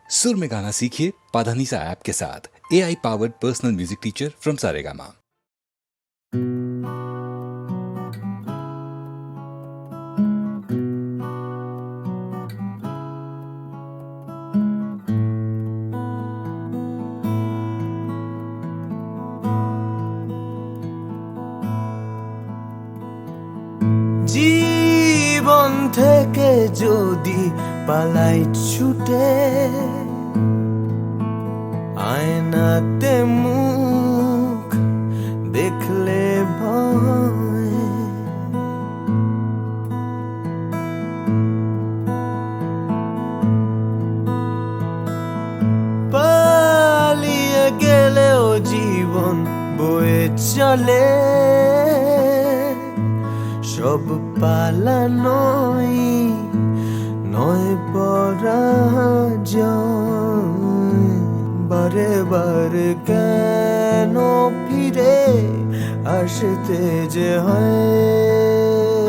सुर में गाना सीखिए पाधानीसा ऐप के साथ। AI powered personal music teacher from Saregama. জীবন থেকে যদি পালাই ছুটে, আয়নাতে মুখ দেখলে ভয়, পালিয়ে গেলেও জীবন বয়ে চলে। সব পালানোই নয় পরাজয়। বারে বারে কেন ফিরে আসতে যে হয়,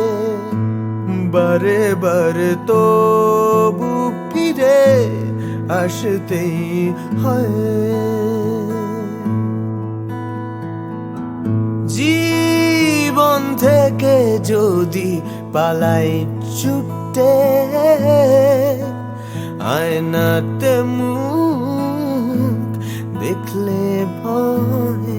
বারে বারে তবু ফিরে আসতেই হয়। জীবন থেকে যদি পালাই ছুটে, আয়নাতে মুখ দেখলে ভয়।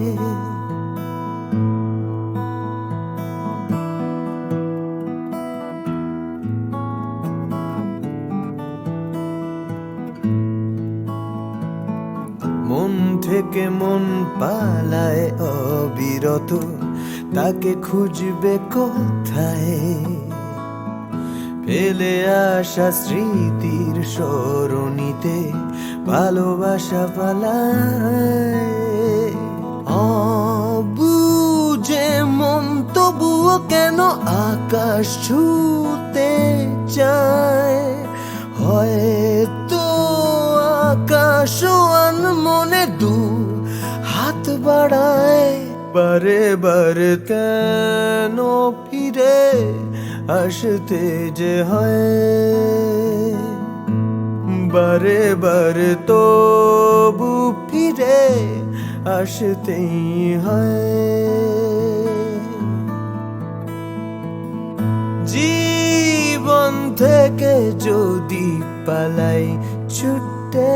মন থেকে মন পালায় অবিরত, তাকে খুঁজবে কোথায়? ফেলে আসা স্মৃতির সরণিতে ভালোবাসা পালায়। অবুঝে মন তবুও কেন আকাশ ছুঁতে চায়? হয়তো আকাশও মনে দু হাত বাড়ায়। বারে বারে কেন ফিরে আসতে যে হয়, বারে বারে তবু ফিরে আসতেই হয়। জীবন থেকে যদি পালাই ছুটে,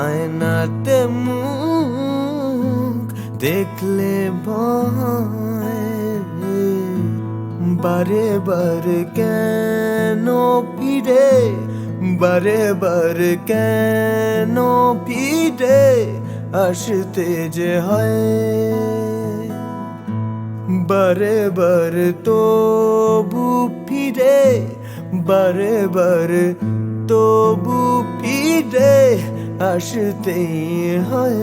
আয়নাতে মুখ দেখলে ভয়। বারে বারে কেন ফিরে, বারে বারে কেন ফিরে আসতে যে হয়, বারে বারে তবু ফিরে, বারে বারে তবু ফিরে আসতেই হয়।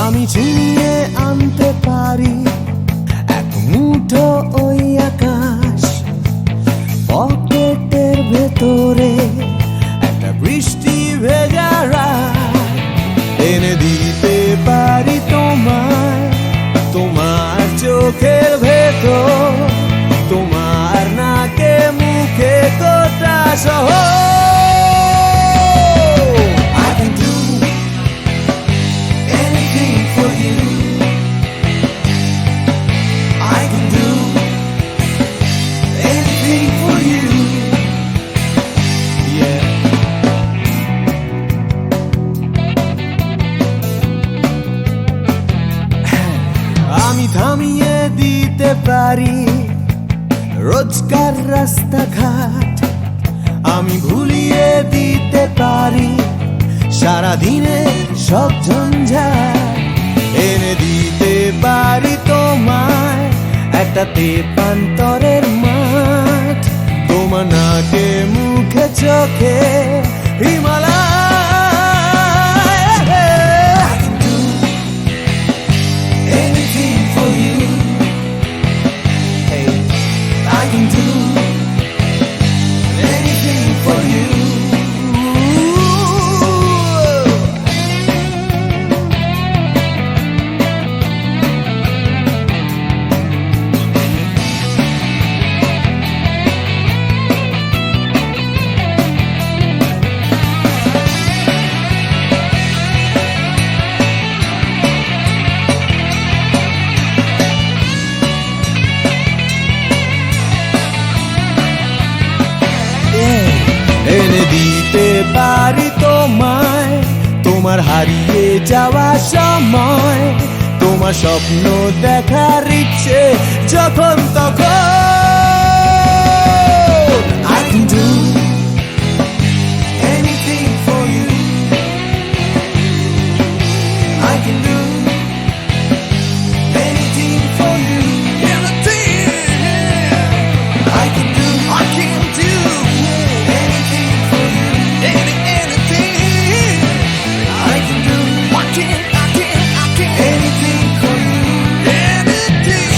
আমি ছিনিয়ে আনতে পারি এক মুঠো ওই আকাশ, পকেটের ভেতরে একটা বৃষ্টি ভেজা রাত এনে দিতে পারি তোমায়। তোমার চোখের ভেতর, তোমার নাকে মুখে গোটা শহর। আমি থামিয়ে দিতে পারি রোজকার রাস্তাঘাট, আমি ভুলিয়ে দিতে পারি সারাদিনে সব ঝঞ্ঝাট। এনে দিতে পারি তোমায় একটা তেপান্তরের মাঠ, তোমার নাকে চোখে Himalaya I can do anything for you. Hey, I can do anything for you. এনে দিতে পারি তোমায় তোমার হারিয়ে যাওয়া সময় তোমার স্বপ্ন দেখার ইচ্ছে যখন তখন I can do anything for you. I can do anything for you. I can do anything for you. Anything. I can do anything for you. Anything.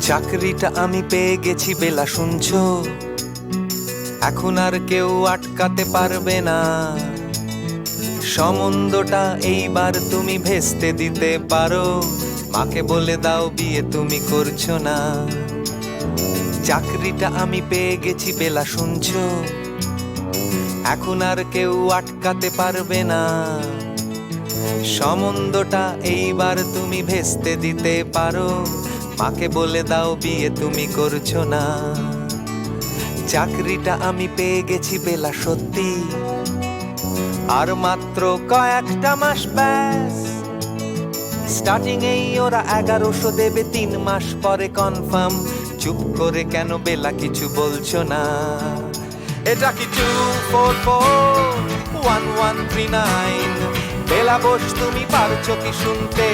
চাকরিটা আমি পেয়ে গেছি বেলা, শুনছো? এখন আর কেউ আটকাতে পারবে না। সম্বন্ধটা এইবার তুমি ভেস্তে দিতে পারো, মাকে বলে দাও বিয়ে তুমি করছো না। চাকরিটা আমি পেয়ে গেছি বেলা, শুনছো? এখন আর কেউ আটকাতে পারবে না। সম্বন্ধটা এইবার তুমি ভেস্তে দিতে পারো, মাকে বলে দাও বিয়ে তুমি করছো না। চাকরিটা আমি পেয়ে গেছি বেলা, সত্যি আর মাত্র কয়েকটা মাস ব্যাস। স্টার্টিং এই ওরা 1100 দেবে, 3 মাস পরে কনফার্ম। চুপ করে কেন বেলা কিছু বলছো না? এটা কি 2441139? বেলা বোস তুমি পারছো কি শুনতে?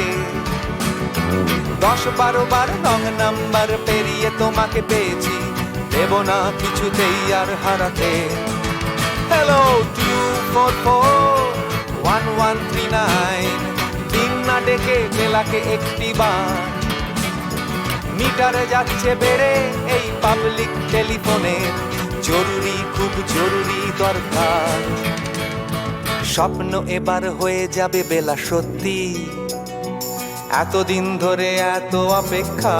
10-12 বার রং নাম্বার পেরিয়ে তোমাকে পেয়েছি, দেব না কিছুতেই আর হারাতে। হ্যালো 2441139, দিন না ডেকে বেলাকে একটি বার। মিটারে যাচ্ছে বেড়ে এই পাবলিক টেলিফোনের, জরুরি খুব জরুরি দরকার। স্বপ্ন এবার হয়ে যাবে বেলা, সত্যি এতদিন ধরে এত অপেক্ষা।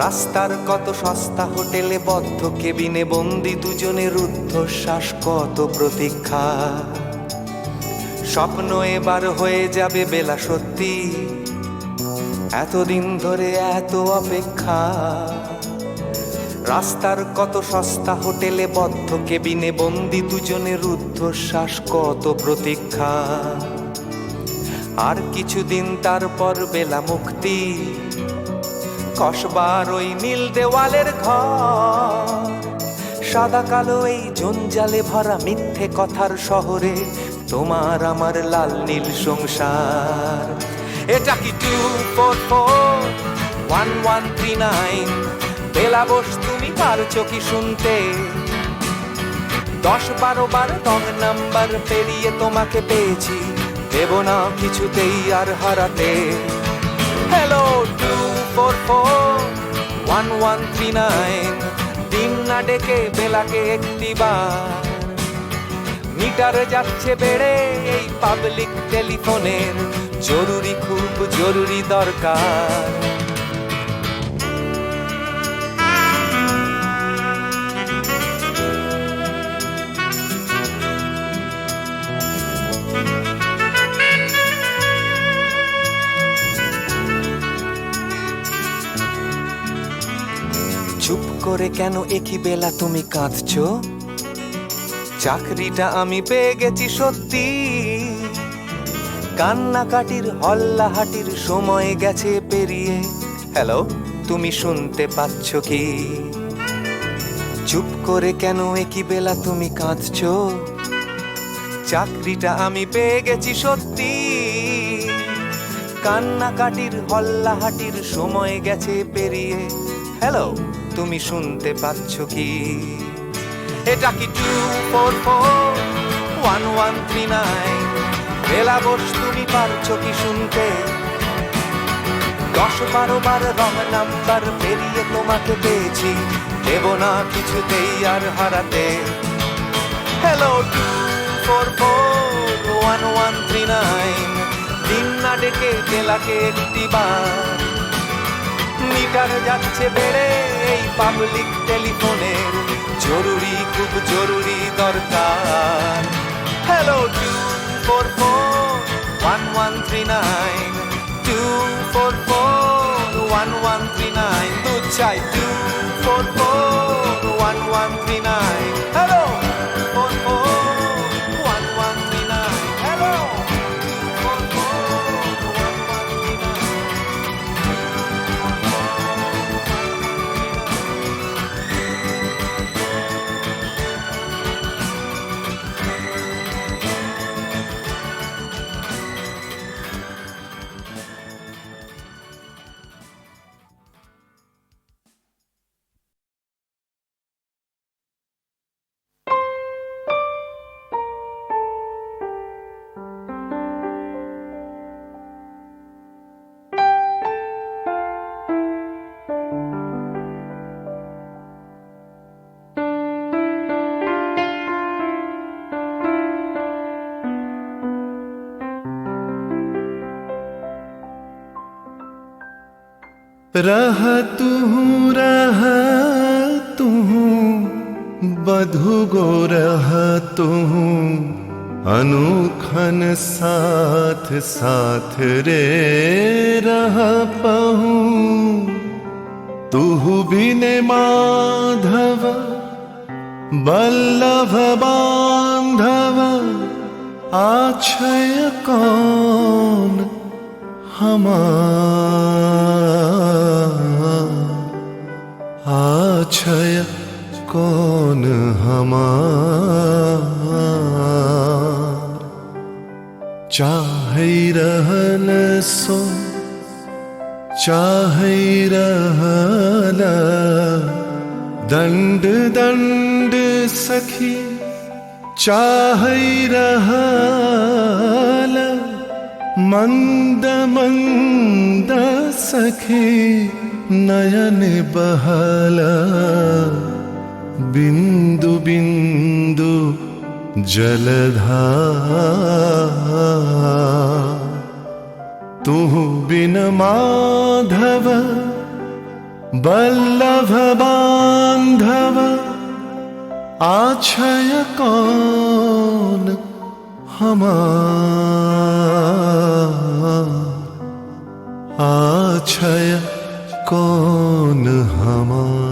রাস্তার কত সস্তা হোটেলে বদ্ধ কেবিনে বন্দি দুজনের রুদ্ধশ্বাস, কত প্রতীক্ষা। স্বপ্ন এবার হয়ে যাবে বেলা, সত্যি এতদিন ধরে এত অপেক্ষা। রাস্তার কত সস্তা হোটেলে বদ্ধ কেবিনে বন্দি দুজনের রুদ্ধশ্বাস, কত প্রতীক্ষা। আর কিছুদিন তারপর বেলা মুক্তি, কসবার ওই নীল দেওয়ালের ঘর। সাদা কালো এই জঞ্জালে ভরা মিথ্যে কথার শহরে তোমার আমার লাল নীল সংসার। এটা কি 2441139? বেলা বোস তুমি পারছো কি শুনতে? 10-12 বার রং নাম্বার পেরিয়ে তোমাকে পেয়েছি, দেব না কিছুতেই আর হারাতে। হ্যালো 2441139, দিন না ডেকে বেলাকে একটি বার। মিটারে যাচ্ছে বেড়ে এই পাবলিক টেলিফোনের, জরুরি খুব জরুরি দরকার। চুপ করে কেন একই বেলা তুমি কাঁদছো? চাকরিটা আমি পেয়ে গেছি সত্যি, কান্নাকাটির হল্লাহাটির সময় গেছে পেরিয়ে। হ্যালো তুমি শুনতে পাচ্ছ কি? চুপ করে কেন একই বেলা তুমি কাঁদছো? চাকরিটা আমি পেয়ে গেছি সত্যি, কান্নাকাটির হল্লাহাটির সময় গেছে পেরিয়ে। হ্যালো তুমি শুনতে পাচ্ছ কি? এটা কি 2441139? বেলা বোস তুমি পারছো কি শুনতে? 10-12 বার রং নাম্বার পেরিয়ে তোমাকে পেয়েছি, দেব না কিছুতেই আর হারাতে। হ্যালো 2441139, দিন না ডেকে বেলাকে একটি বার। মিটারে যাচ্ছে বেড়ে এই পাবলিক টেলিফোনের, জরুরি খুব জরুরি দরকার। হ্যালো 2441139, 2441139, দুধ চাই 2441139। Hello 2441139, hello 2441139। रह तू बधु गो रह तू अनुखन साथ साथ रे रह पहूँ तुहु बिने माधव बल्लभ बांधव आछय कौन हमार आछय कौन हमार चाहे रहल सो चाहे रहल दंड दंड सखी चाहे रहल मंद मंद सखी नयन बहल बिंदु बिंदु जलधार तुहु बिन माधव बल्लभ बांधव आछय कौन हमार आछय कौन हमार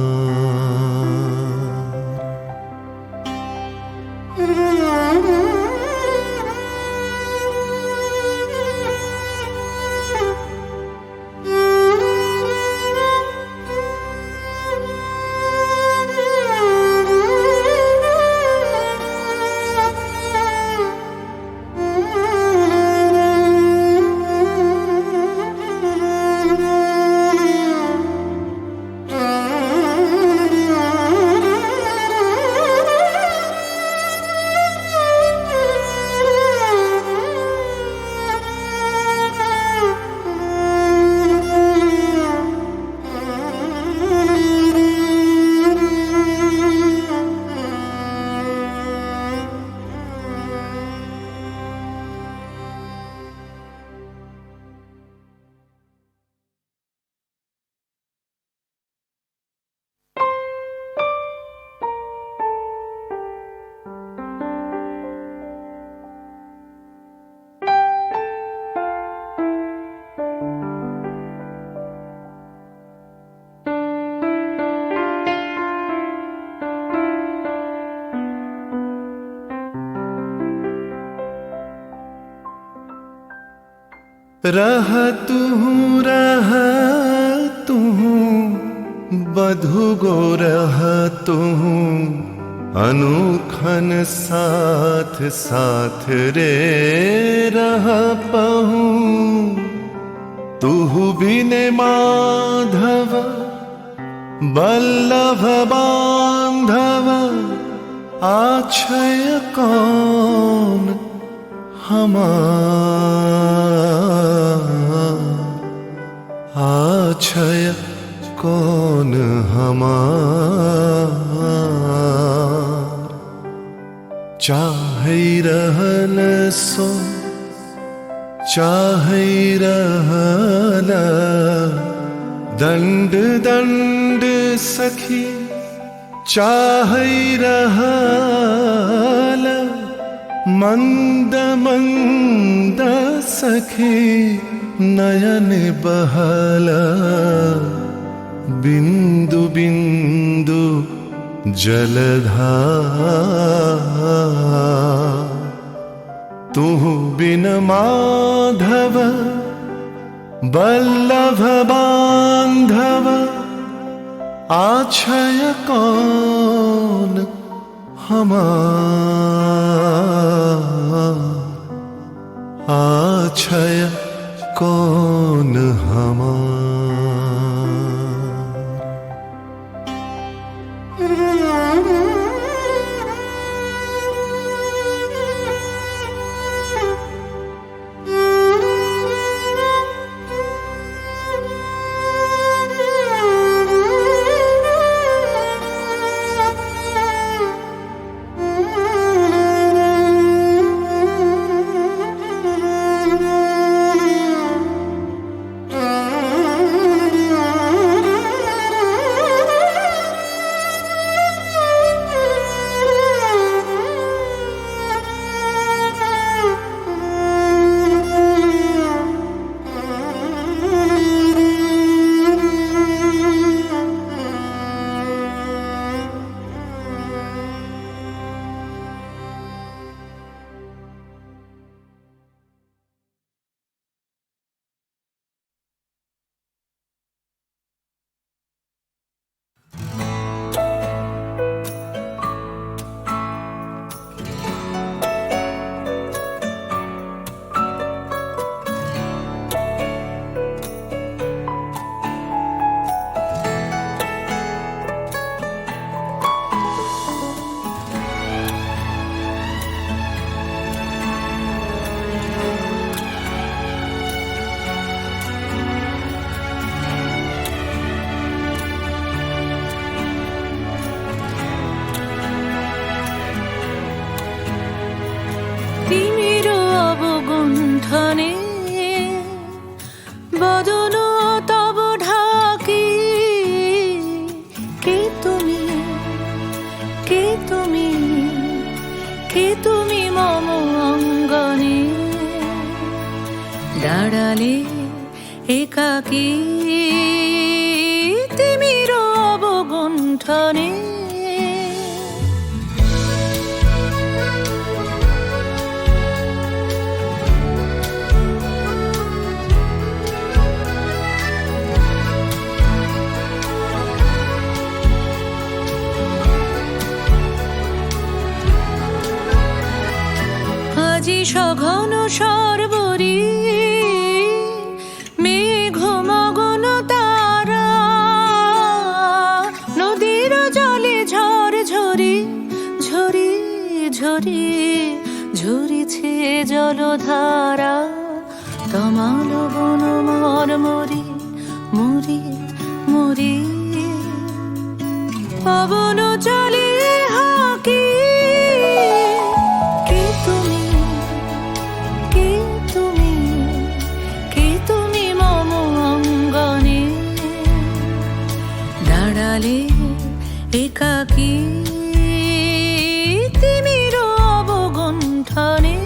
रह तू बधु गो रह तू अनुखन साथ साथ रे रह पहूँ तुहु बिने माधव बल्लभ बांधव आछय कौन हमार आछय कौन हमार चाहे रहल सो चाहे रहल दंड दंड सखी चाहे रहल मंद मंद सखी नयन बहल बिंदु बिंदु जलधार तुहु बिन माधव बल्लभ बांधव आछय कौन हमार आछय कौन हमार তিমির অবগুণ্ঠনে বদন তব ঢাকি। কে তুমি, কে তুমি, কে তুমি মম অঙ্গনে দাঁড়ালে একাকী তিমির অবগুণ্ঠনে। আজি সঘন সর্বরী মেঘ মগন তারা, নদীর জলে ঝড় ঝরি ঝরি ঝরি ঝরিছে জলধারা। তমাল বন মর মরি মরি মরি পবন চলে হাকি। কে তুমি, কে তুমি, কে তুমি মম অঙ্গনে দাঁড়ালে একাকী তিমির অবগুণ্ঠনে।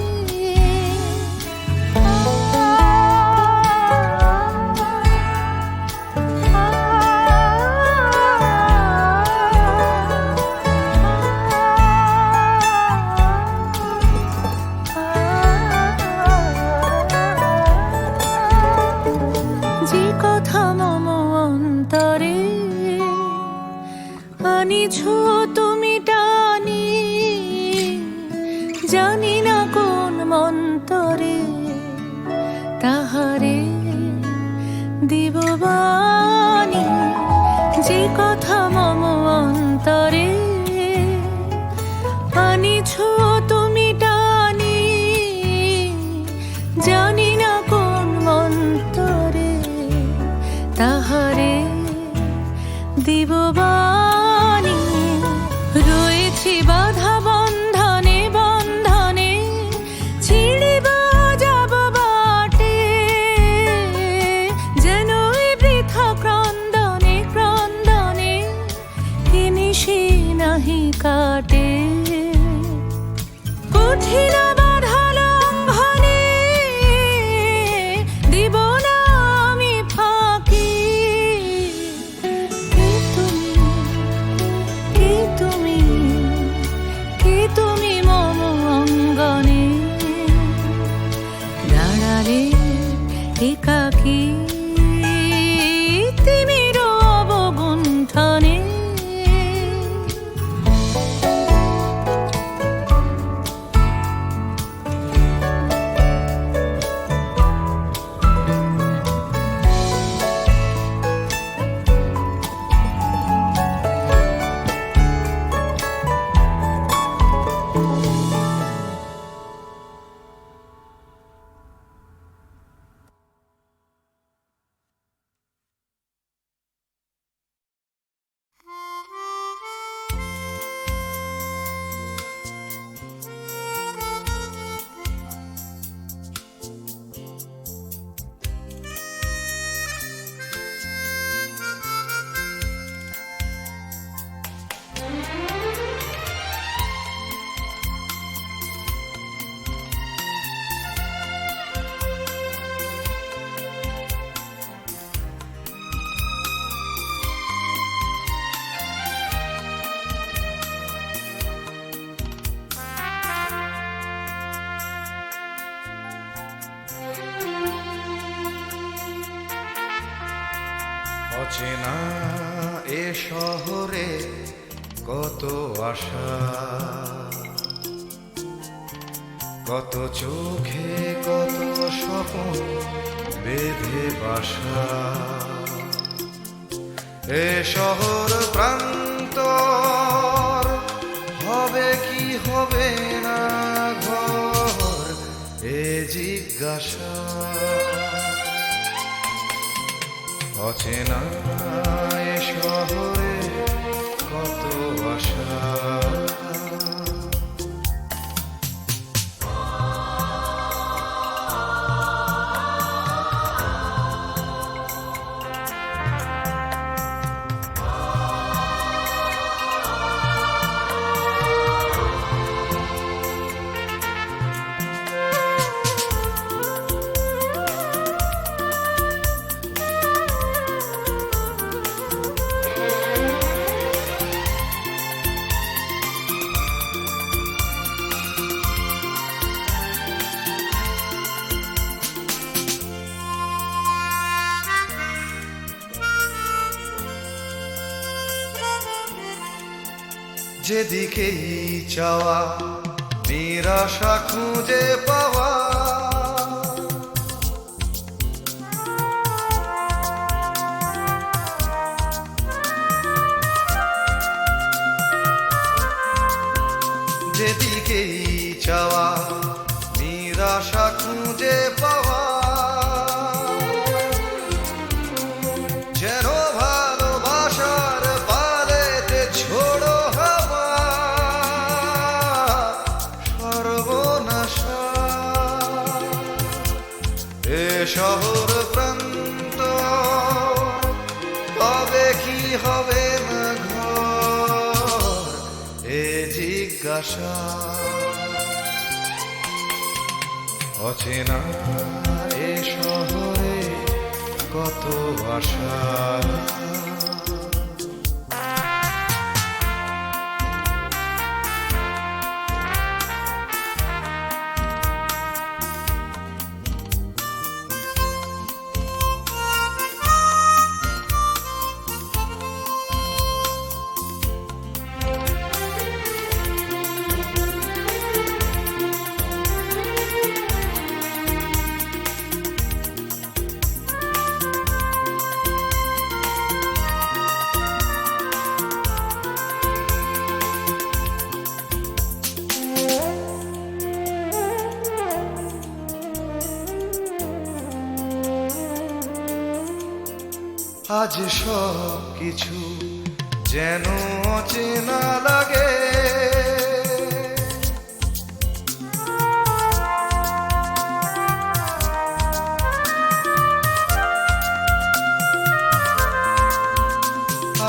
যে কথা মম অন্তরে আনিছ তুমি টানি, জানি না কোন মন্তরে তাহারে দিব বাণী। যে কথা মম অন্তরে আনিছ তুমি টানি, জানি না কোন মন্তরে তাহারে দিব বাণী। রয়েছি বাধা বন্ধনে বন্ধনে, ছিড়িব যাব বাটে, যেন এই বৃথা ক্রন্দনে ক্রন্দনে এ নিশি নাহি কাটে। কঠিন বাধা লঙ্ঘনে দিব না আমি ফাঁকি। কে তুমি, কে তুমি, কে তুমি মম অঙ্গনে দাঁড়ালে একাকী তিমির অবগুণ্ঠনে। অচেনা এ শহরে কত আশা, কত চোখে কত স্বপ্ন বেঁধে বাসা। এ শহর প্রান্তর হবে কি হবে না ঘর, এ জিজ্ঞাসা। অচেনা এ শহরে কত আশা। যেদিকেই চাওয়া নিরাশা খুঁজে পাওয়া যেদিকেই চাওয়া নিরাশা খুঁজে পাওয়া যেন ভালোবাসার পালেতে ছোড়ো হাওয়া সর্বনাশা এ শহর প্রান্ত তবে কি হবে না ঘর এ জিজ্ঞাসা অচেনা এ শহরে কত আশা আজ সব কিছু যেন অচেনা লাগে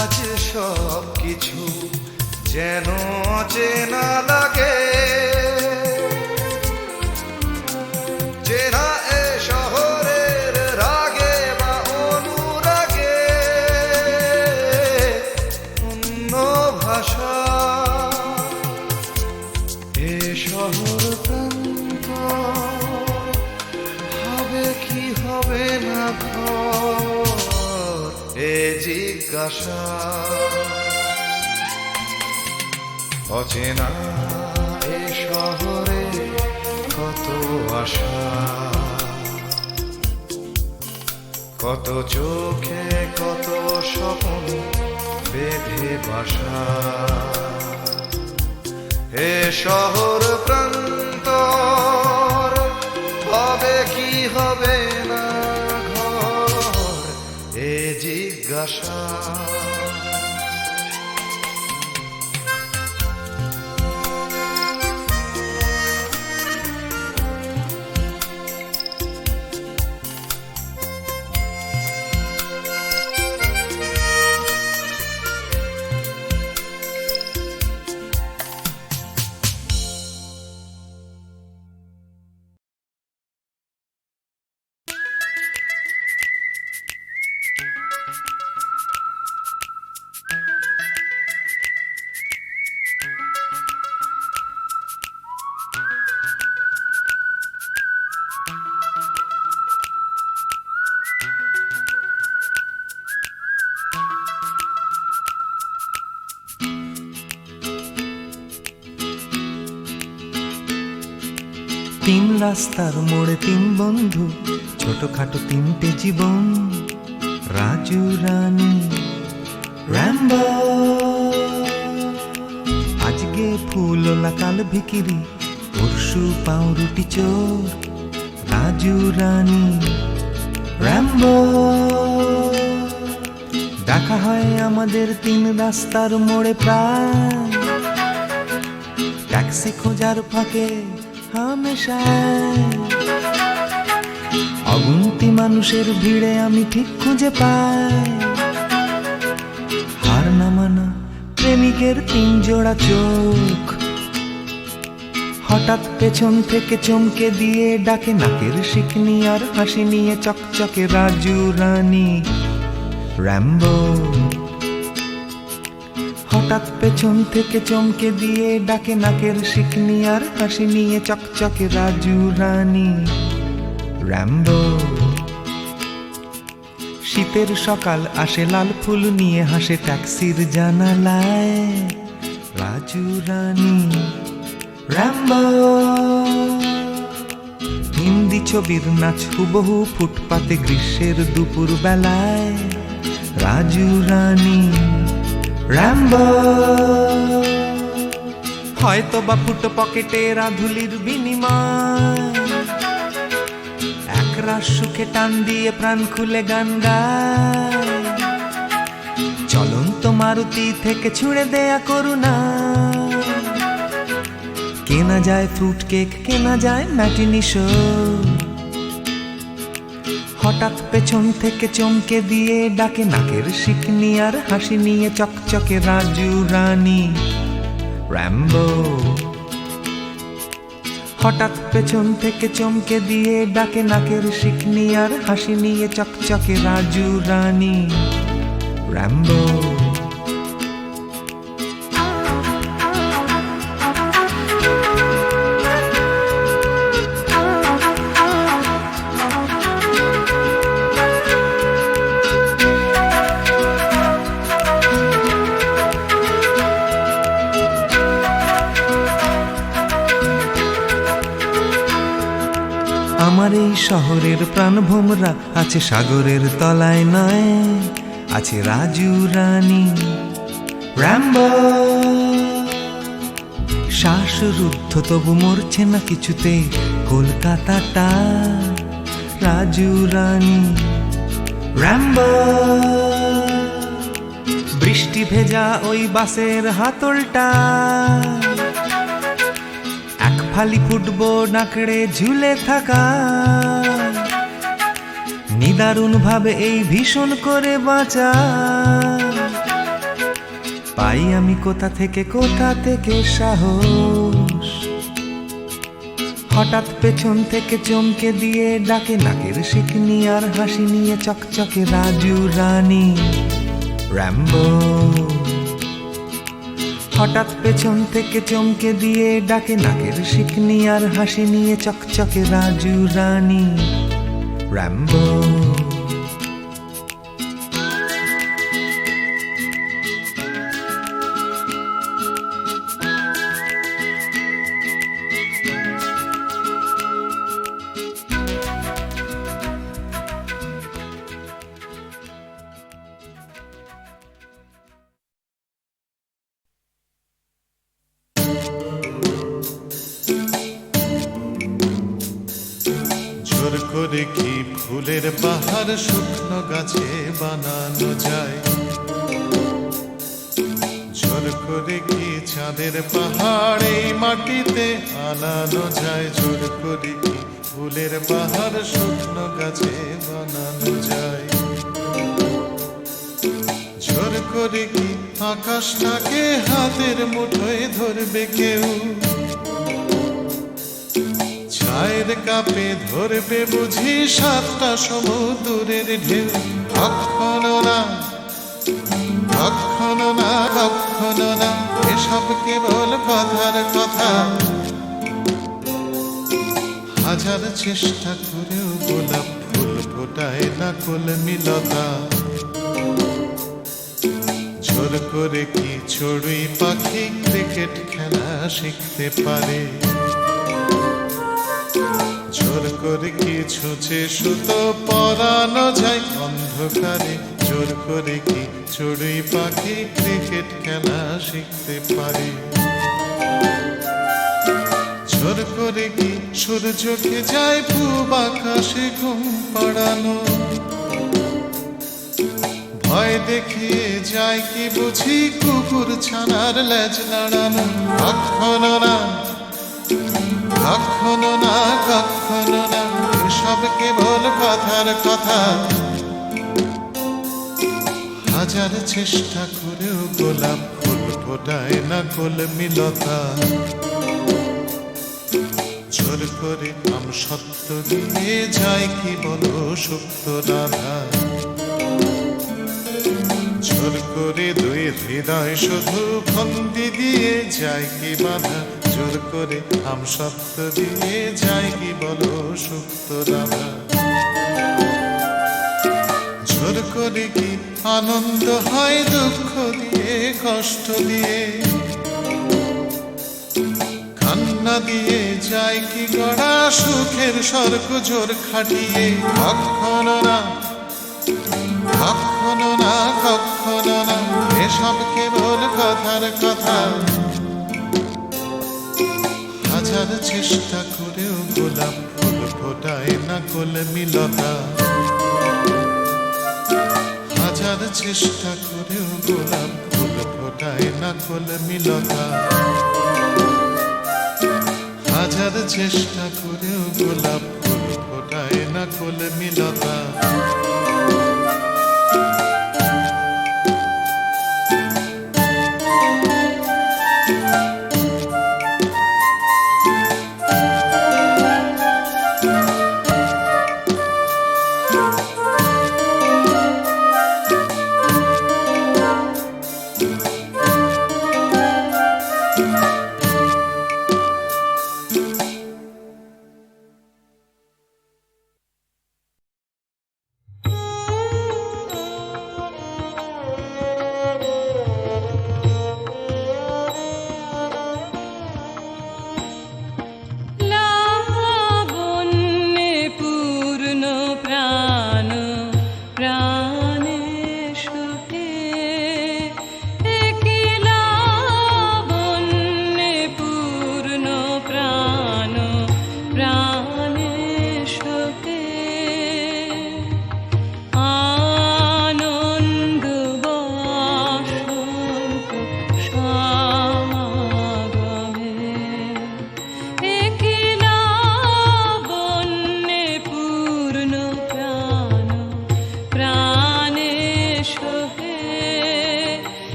আজ সব কিছু যেন অচেনা লাগে চেনা এ শহরের রাগে বা অনুরাগে অন্য ভাষা এ শহর প্রান্ত হবে কি হবে না ঘর এ জিজ্ঞাসা অচেনা এ শহরে কত আশা কত চোখে কত স্বপ্ন বেঁধে বাসা এ শহর প্রান্তর হবে কি হবে না ঘর এ জিজ্ঞাসা তিন রাস্তার মোড়ে তিন বন্ধু, ছোটখাটো তিনটে জীবন, রাজু রানী র্যাম্বো। আজকে ফুলওলা কাল ভিকিরি, পরশু পাউরুটি চোর, রাজু রানী র্যাম্বো। দেখা হয় আমাদের তিন রাস্তার মোড়ে প্রায়, ট্যাক্সি খোঁজার ফাঁকে হামেশায়। অগুন্তি মানুষের ভিড়ে আমি ঠিক খুঁজে পাই হার না মানা প্রেমিকের তিন জোড়া চোখ। হঠাৎ পেছন থেকে চমকে দিয়ে ডাকে নাকের শিকনি আর হাসি নিয়ে চকচকে রাজু রানী র্যাম্বো। হঠাৎ পেছন থেকে চমকে দিয়ে ডাকে নাকের শিকনি আর হাসি নিয়ে চকচকে রাজু রানী র্যাম্বো। শীতের সকাল আসে লাল ফুল নিয়ে, হাসে ট্যাক্সির জানালায় রাজু রানী র্যাম্বো। হিন্দি ছবির নাচ হুবহু ফুটপাতে গ্রীষ্মের দুপুর বেলায়, রাজু রানী র্যাম্বো। হয়তো বা ফুটো পকেটে রাধুলির বিনিময়, একরাশ সুখে টান দিয়ে প্রাণ খুলে গান গায়। চলন্ত মারুতি থেকে ছুঁড়ে দেয়া করুণা, কেনা যায় ফ্রুট কেক, কেনা যায় ম্যাটিনি শো। হঠাৎ পেছন থেকে চমকে দিয়ে ডাকে নাকের শিকনি আর হাসি নিয়ে চকচকে রাজু রানী র্যাম্বো। হঠাৎ পেছন থেকে চমকে দিয়ে ডাকে নাকের শিকনি আর হাসি নিয়ে চকচকে রাজু রানী র্যাম্বো। আমার এই শহরের প্রাণভোমরা আছে সাগরের তলায় নয়, আছে রাজু রানী র্যাম্বো। শ্বাসরুদ্ধ তবু মরছে না কিছুতে কলকাতাটা, রাজু রানী র্যাম্বো। বৃষ্টি ভেজা ওই বাসের হাতলটা, এক ফালি ফুটবো নাকড়ে ঝুলে থাকা। নিদারুণ ভাবে এই ভীষণ করে বাঁচা, পাই আমি কোথা থেকে সাহস। হঠাৎ পেছন থেকে চমকে দিয়ে ডাকে নাকের শিকনি আর হাসি নিয়ে চকচকে রাজু রানী র্যাম্বো। হঠাৎ পেছন থেকে চমকে দিয়ে ডাকে নাকের শিকনি আর হাসি নিয়ে চকচকে রাজু রানী র্যাম্বো। জোর করে কি ফুলের বাহার শুকনো গাছে বানানো যায়, জোর করে কি চাঁদের পাহাড় এই মাটিতে আনানো যায়, জোর করে কি ফুলের বাহার শুকনো গাছে বানানো যায়, জোর করে কি আকাশটাকে হাতের মুঠোয় ধরবে কেউ, চায়ের কাপে ধরবে বুঝি সাতটা সমুদ্রের ঢেউ। কখনো না কখনো না কখনো না, এসব কেবল কথার কথা। হাজার চেষ্টা করেও গোলাপ ফুল ফোটায় না কলমিলতা। জোর করে কি চড়ুই পাখি ক্রিকেট খেলা শিখতে পারে, জোর করে কি ছুঁচে সুতো পরানো যায় অন্ধকারে, জোর করে কি চড়ুই পাখি ক্রিকেট খেলা শিখতে পারে, জোর করে কি সূর্যকে যায় পূব আকাশে ঘুম পাড়ানো, ভয় দেখিয়ে যায় কি বুঝি কুকুর ছানার লেজ নাড়ানো। কখনো না কখনো না কখনো না, এসব কেবল কথার কথা। হাজার চেষ্টা করেও গোলাপ ফুল ফোটায় না কলমিলতা। জোর করে আম সত্য দিয়ে যায় কি বলো সুপ্ত রাধা, জোর করে দুই হৃদয় শুধু ফন্দি দিয়ে যায় কি বাধা, জোর করে আম সত্য দিয়ে যায় কি বলো সুপ্ত রাধা। জোর করে কি আনন্দ হয় দুঃখ দিয়ে কষ্ট দিয়ে, না দিয়ে যায় কি গড়া সুখের স্বর্গ জোর খাটিয়ে কখনো না কখনো না কখনো না এসব কেবল কথার কথা হাজার চেষ্টা করেও গোলাপ ফুল ফোটায় না কলমিলতা হাজার চেষ্টা করেও গোলাপ ফুল ফোটায় না কলমিলতা হাজার চেষ্টা করেও গোলাপ ফুল ফোটায় না কলমিলতা